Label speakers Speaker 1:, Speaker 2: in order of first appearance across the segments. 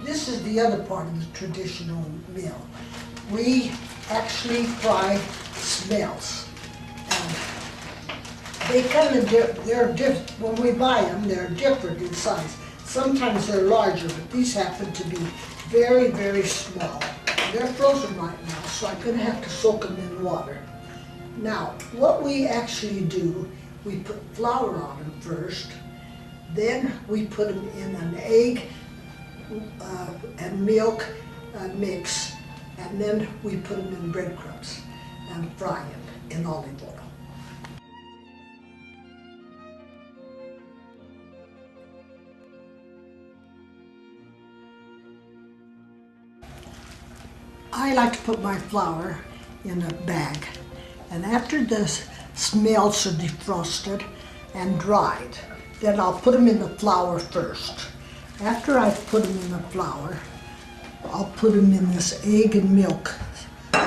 Speaker 1: This is the other part of the traditional meal. We actually fry smelts. And they come in, they're different. When we buy them, they're different in size. Sometimes they're larger, but these happen to be very, very small. They're frozen right now, so I'm gonna have to soak them in water. Now, what we actually do, we put flour on them first, then we put them in an egg and milk mix, and then we put them in breadcrumbs and fry them in olive oil. I like to put my flour in a bag, and after the smelts are defrosted and dried, then I'll put them in the flour first. After I've put them in the flour, I'll put them in this egg and milk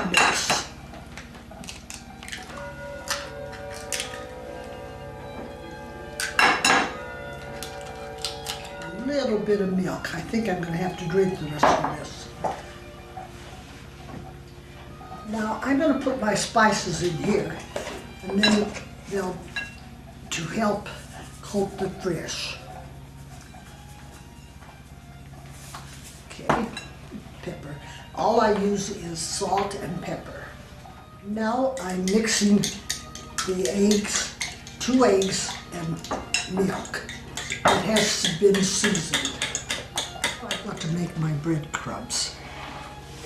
Speaker 1: mix. A little bit of milk. I think I'm going to have to drink the rest of this. Now I'm going to put my spices in here, and then they'll to help coat the fish. Okay, pepper. All I use is salt and pepper. Now I'm mixing the eggs, 2 eggs and milk. It has been seasoned. I've got to make my breadcrumbs.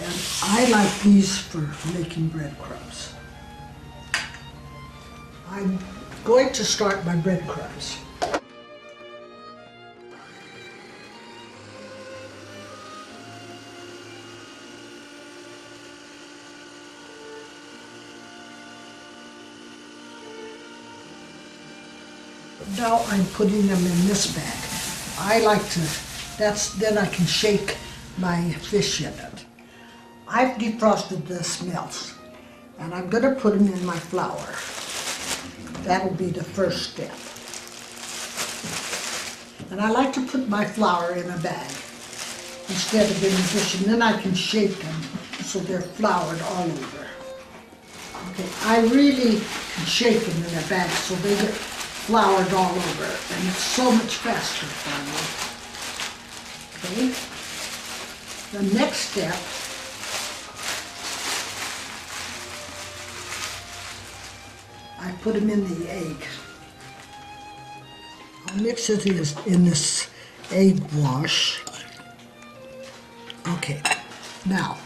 Speaker 1: And I like these for making breadcrumbs. I'm going to start my breadcrumbs. Now I'm putting them in this bag. I like to, then I can shake my fish in it. I've defrosted the smelts, and I'm going to put them in my flour. That'll be the first step. And I like to put my flour in a bag instead of in a dish, and then I can shake them so they're floured all over. Okay, I really can shake them in a bag so they get floured all over, and it's so much faster for me. Okay, the next step, I put them in the egg. I'll mix it in this egg wash. Okay, now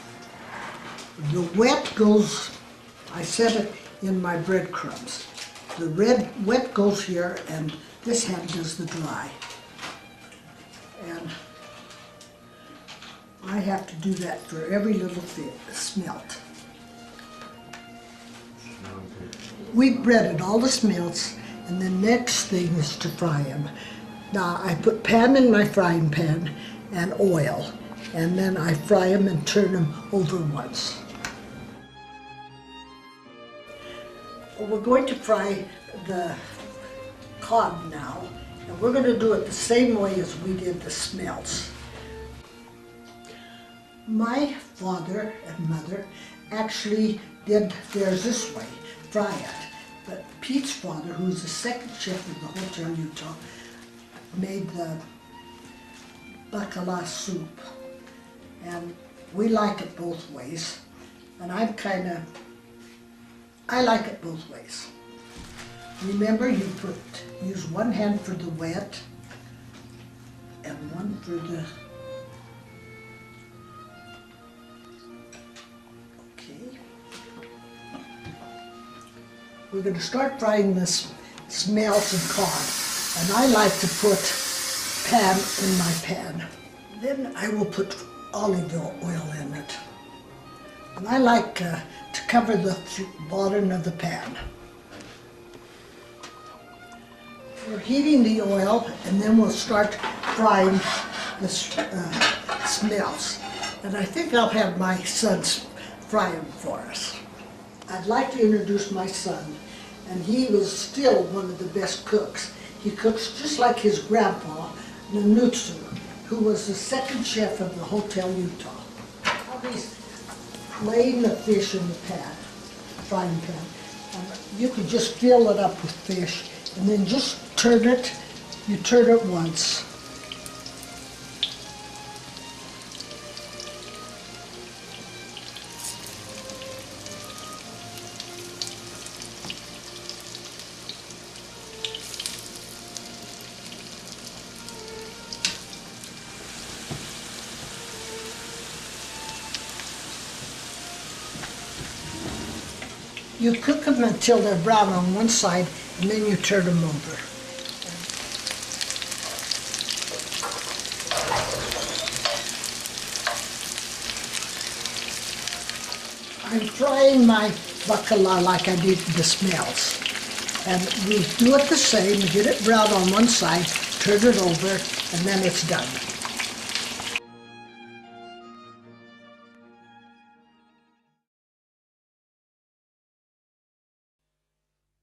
Speaker 1: the wet goes, I set it in my breadcrumbs. The wet goes here, and this hand does the dry. And I have to do that for every little smelt. We've breaded all the smelts, and the next thing is to fry them. Now I put pan in my frying pan and oil, and then I fry them and turn them over once. We're going to fry the cod now, and we're going to do it the same way as we did the smelts. My father and mother actually did theirs this way, fry it. But Pete's father, who's the second chef in the Hotel Utah, made the bacala soup. And we like it both ways. And I like it both ways. Remember, you use one hand for the wet and one for the, okay. We're going to start frying this smelts and cod, and I like to put pan in my pan. Then I will put olive oil in it. And I like to cover the bottom of the pan. We're heating the oil, and then we'll start frying the smelts. And I think I'll have my sons fry them for us. I'd like to introduce my son, and he was still one of the best cooks. He cooks just like his grandpa, Nanutsu, who was the second chef of the Hotel Utah. Now he's laying the fish in the pan, frying pan. And you can just fill it up with fish, and then just turn it. You turn it once. You cook them until they're brown on one side, and then you turn them over. I'm frying my bacala like I did the smelts. And we do it the same, get it brown on one side, turn it over, and then it's done.